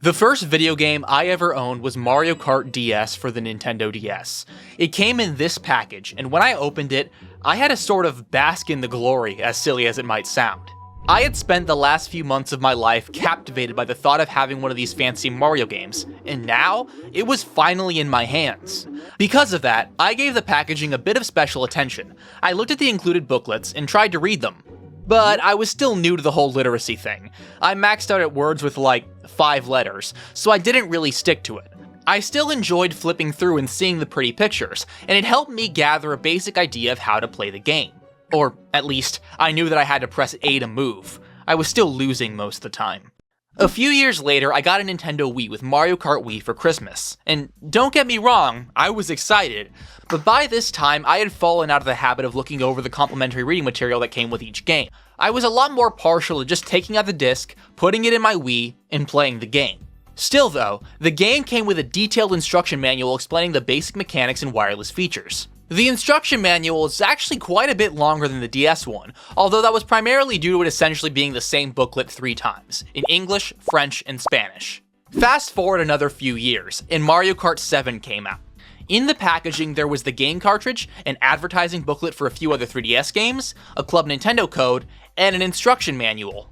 The first video game I ever owned was Mario Kart DS for the Nintendo DS. It came in this package, and when I opened it, I had a sort of bask in the glory, as silly as it might sound. I had spent the last few months of my life captivated by the thought of having one of these fancy Mario games, and now, it was finally in my hands. Because of that, I gave the packaging a bit of special attention. I looked at the included booklets and tried to read them. But I was still new to the whole literacy thing. I maxed out at words with like 5 letters, so I didn't really stick to it. I still enjoyed flipping through and seeing the pretty pictures, and it helped me gather a basic idea of how to play the game. Or, at least, I knew that I had to press A to move. I was still losing most of the time. A few years later, I got a Nintendo Wii with Mario Kart Wii for Christmas. And don't get me wrong, I was excited. But by this time, I had fallen out of the habit of looking over the complimentary reading material that came with each game. I was a lot more partial to just taking out the disc, putting it in my Wii, and playing the game. Still though, the game came with a detailed instruction manual explaining the basic mechanics and wireless features. The instruction manual is actually quite a bit longer than the DS one, although that was primarily due to it essentially being the same booklet 3 times, in English, French, and Spanish. Fast forward another few years, and Mario Kart 7 came out. In the packaging, there was the game cartridge, an advertising booklet for a few other 3DS games, a Club Nintendo code, and an instruction manual.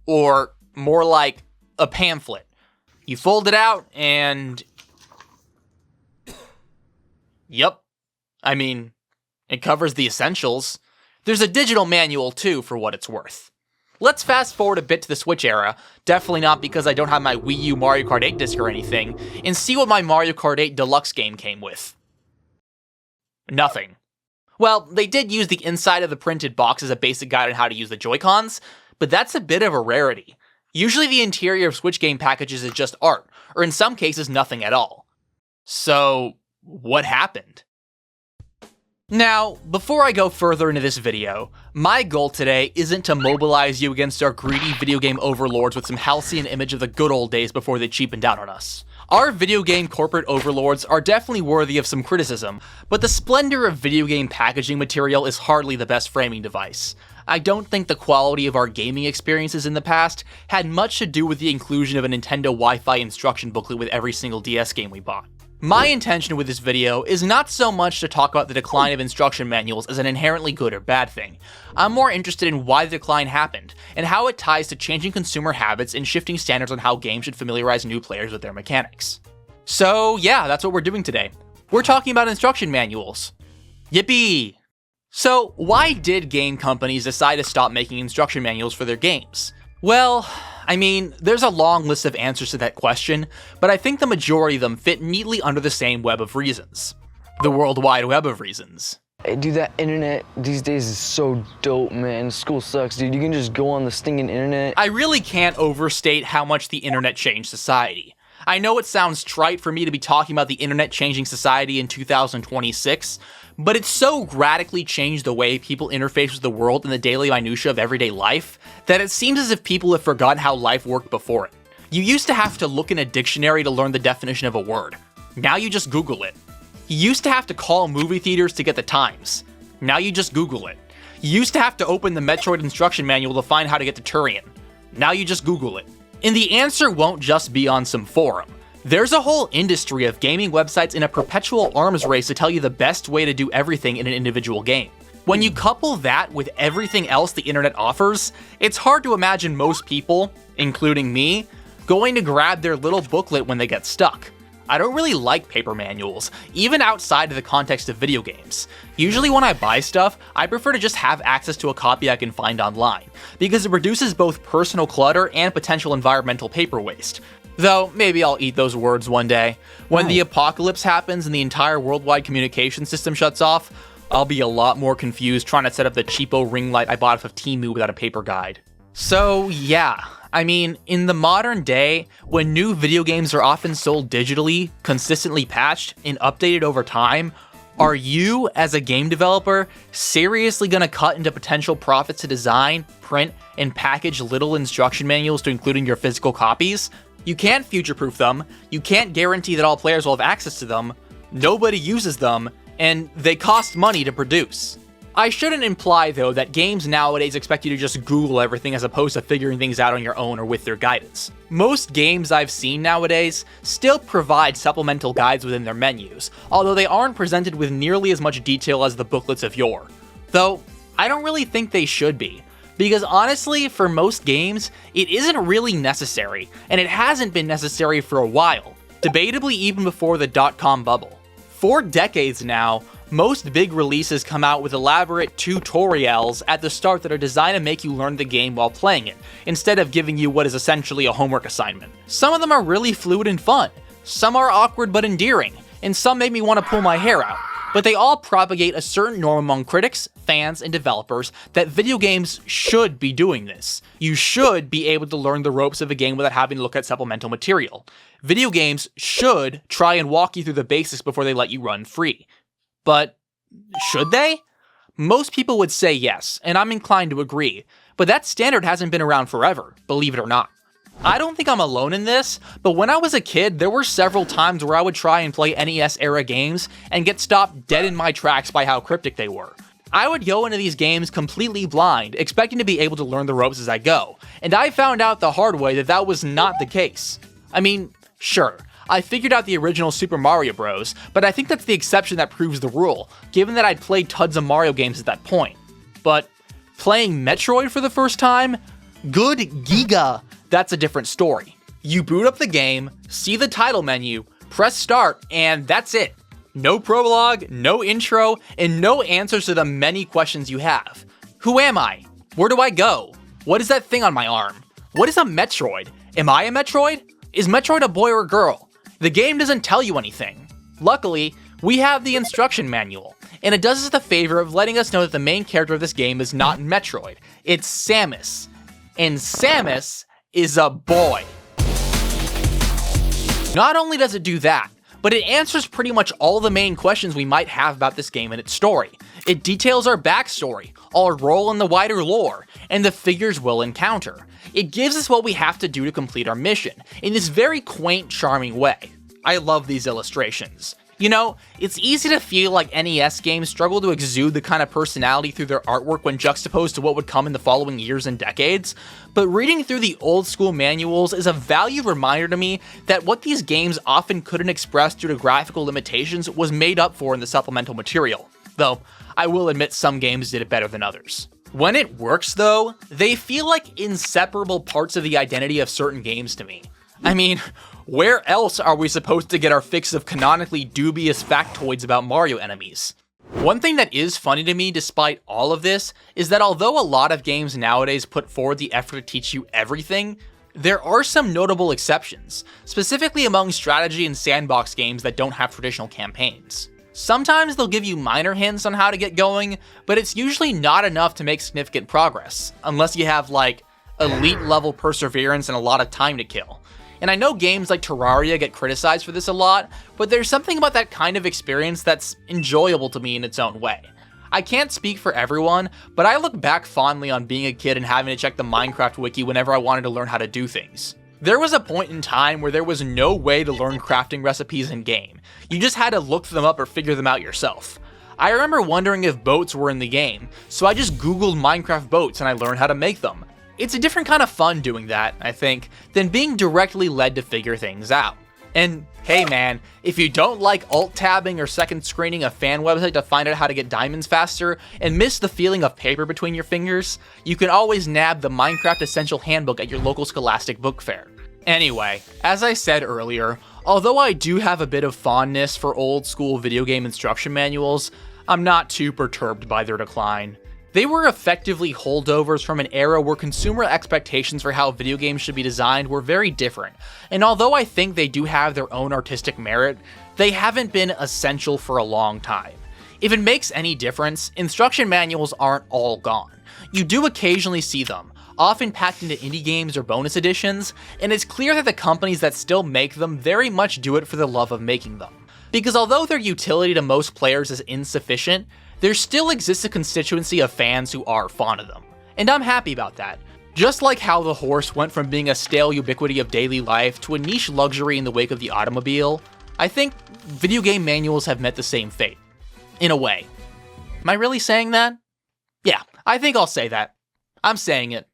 Or, more like, a pamphlet. You fold it out, and... Yup. I mean, it covers the essentials. There's a digital manual too, for what it's worth. Let's fast forward a bit to the Switch era, definitely not because I don't have my Wii U Mario Kart 8 disc or anything, and see what my Mario Kart 8 Deluxe game came with. Nothing. Well, they did use the inside of the printed box as a basic guide on how to use the Joy-Cons, but that's a bit of a rarity. Usually the interior of Switch game packages is just art, or in some cases nothing at all. So, what happened? Now, before I go further into this video, my goal today isn't to mobilize you against our greedy video game overlords with some halcyon image of the good old days before they cheapened out on us. Our video game corporate overlords are definitely worthy of some criticism, but the splendor of video game packaging material is hardly the best framing device. I don't think the quality of our gaming experiences in the past had much to do with the inclusion of a Nintendo Wi-Fi instruction booklet with every single DS game we bought. My intention with this video is not so much to talk about the decline of instruction manuals as an inherently good or bad thing. I'm more interested in why the decline happened, and how it ties to changing consumer habits and shifting standards on how games should familiarize new players with their mechanics. So yeah, that's what we're doing today. We're talking about instruction manuals. Yippee! So why did game companies decide to stop making instruction manuals for their games? Well, I mean, there's a long list of answers to that question, but I think the majority of them fit neatly under the same web of reasons. The World Wide Web of reasons. Hey, dude, that internet these days is so dope, man. School sucks, dude. You can just go on the stinking internet. I really can't overstate how much the internet changed society. I know it sounds trite for me to be talking about the internet changing society in 2026, but it's so radically changed the way people interface with the world and the daily minutiae of everyday life that it seems as if people have forgotten how life worked before it. You used to have to look in a dictionary to learn the definition of a word. Now you just Google it. You used to have to call movie theaters to get the times. Now you just Google it. You used to have to open the Metroid instruction manual to find how to get to Turian. Now you just Google it. And the answer won't just be on some forum. There's a whole industry of gaming websites in a perpetual arms race to tell you the best way to do everything in an individual game. When you couple that with everything else the internet offers, it's hard to imagine most people, including me, going to grab their little booklet when they get stuck. I don't really like paper manuals, even outside of the context of video games. Usually when I buy stuff, I prefer to just have access to a copy I can find online, because it reduces both personal clutter and potential environmental paper waste. Though, maybe I'll eat those words one day. When the apocalypse happens and the entire worldwide communication system shuts off, I'll be a lot more confused trying to set up the cheapo ring light I bought off of Temu without a paper guide. So yeah, I mean, in the modern day, when new video games are often sold digitally, consistently patched, and updated over time, are you, as a game developer, seriously gonna cut into potential profits to design, print, and package little instruction manuals to include in your physical copies? You can't future-proof them, you can't guarantee that all players will have access to them, nobody uses them, and they cost money to produce. I shouldn't imply, though, that games nowadays expect you to just Google everything as opposed to figuring things out on your own or with their guidance. Most games I've seen nowadays still provide supplemental guides within their menus, although they aren't presented with nearly as much detail as the booklets of yore. Though, I don't really think they should be, because honestly, for most games, it isn't really necessary, and it hasn't been necessary for a while, debatably even before the dot-com bubble. For decades now, most big releases come out with elaborate tutorials at the start that are designed to make you learn the game while playing it, instead of giving you what is essentially a homework assignment. Some of them are really fluid and fun, some are awkward but endearing, and some make me want to pull my hair out. But they all propagate a certain norm among critics, fans, and developers that video games should be doing this. You should be able to learn the ropes of a game without having to look at supplemental material. Video games should try and walk you through the basics before they let you run free. But should they? Most people would say yes, and I'm inclined to agree, but that standard hasn't been around forever, believe it or not. I don't think I'm alone in this, but when I was a kid, there were several times where I would try and play NES-era games and get stopped dead in my tracks by how cryptic they were. I would go into these games completely blind, expecting to be able to learn the ropes as I go, and I found out the hard way that that was not the case. I mean, sure, I figured out the original Super Mario Bros., but I think that's the exception that proves the rule, given that I'd played tons of Mario games at that point. But playing Metroid for the first time? Good giga! That's a different story. You boot up the game, see the title menu, press start, and that's it. No prologue, no intro, and no answers to the many questions you have. Who am I? Where do I go? What is that thing on my arm? What is a Metroid? Am I a Metroid? Is Metroid a boy or a girl? The game doesn't tell you anything. Luckily, we have the instruction manual, and it does us the favor of letting us know that the main character of this game is not Metroid, it's Samus. And Samus is a boy. Not only does it do that, but it answers pretty much all the main questions we might have about this game and its story. It details our backstory, our role in the wider lore, and the figures we'll encounter. It gives us what we have to do to complete our mission, in this very quaint, charming way. I love these illustrations. You know, it's easy to feel like NES games struggle to exude the kind of personality through their artwork when juxtaposed to what would come in the following years and decades, but reading through the old school manuals is a valued reminder to me that what these games often couldn't express due to graphical limitations was made up for in the supplemental material. Though, I will admit some games did it better than others. When it works though, they feel like inseparable parts of the identity of certain games to me. I mean, where else are we supposed to get our fix of canonically dubious factoids about Mario enemies? One thing that is funny to me despite all of this is that although a lot of games nowadays put forward the effort to teach you everything, there are some notable exceptions, specifically among strategy and sandbox games that don't have traditional campaigns. Sometimes they'll give you minor hints on how to get going, but it's usually not enough to make significant progress, unless you have like elite level perseverance and a lot of time to kill. And I know games like Terraria get criticized for this a lot, but there's something about that kind of experience that's enjoyable to me in its own way. I can't speak for everyone, but I look back fondly on being a kid and having to check the Minecraft wiki whenever I wanted to learn how to do things. There was a point in time where there was no way to learn crafting recipes in-game. You just had to look them up or figure them out yourself. I remember wondering if boats were in the game, so I just googled Minecraft boats and I learned how to make them. It's a different kind of fun doing that, I think, than being directly led to figure things out. And hey man, if you don't like alt-tabbing or second screening a fan website to find out how to get diamonds faster, and miss the feeling of paper between your fingers, you can always nab the Minecraft Essential Handbook at your local Scholastic book fair. Anyway, as I said earlier, although I do have a bit of fondness for old school video game instruction manuals, I'm not too perturbed by their decline. They were effectively holdovers from an era where consumer expectations for how video games should be designed were very different, and although I think they do have their own artistic merit, they haven't been essential for a long time. If it makes any difference, instruction manuals aren't all gone. You do occasionally see them, often packed into indie games or bonus editions, and it's clear that the companies that still make them very much do it for the love of making them. Because although their utility to most players is insufficient, there still exists a constituency of fans who are fond of them. And I'm happy about that. Just like how the horse went from being a stale ubiquity of daily life to a niche luxury in the wake of the automobile, I think video game manuals have met the same fate. In a way. Am I really saying that? I think I'll say that. I'm saying it.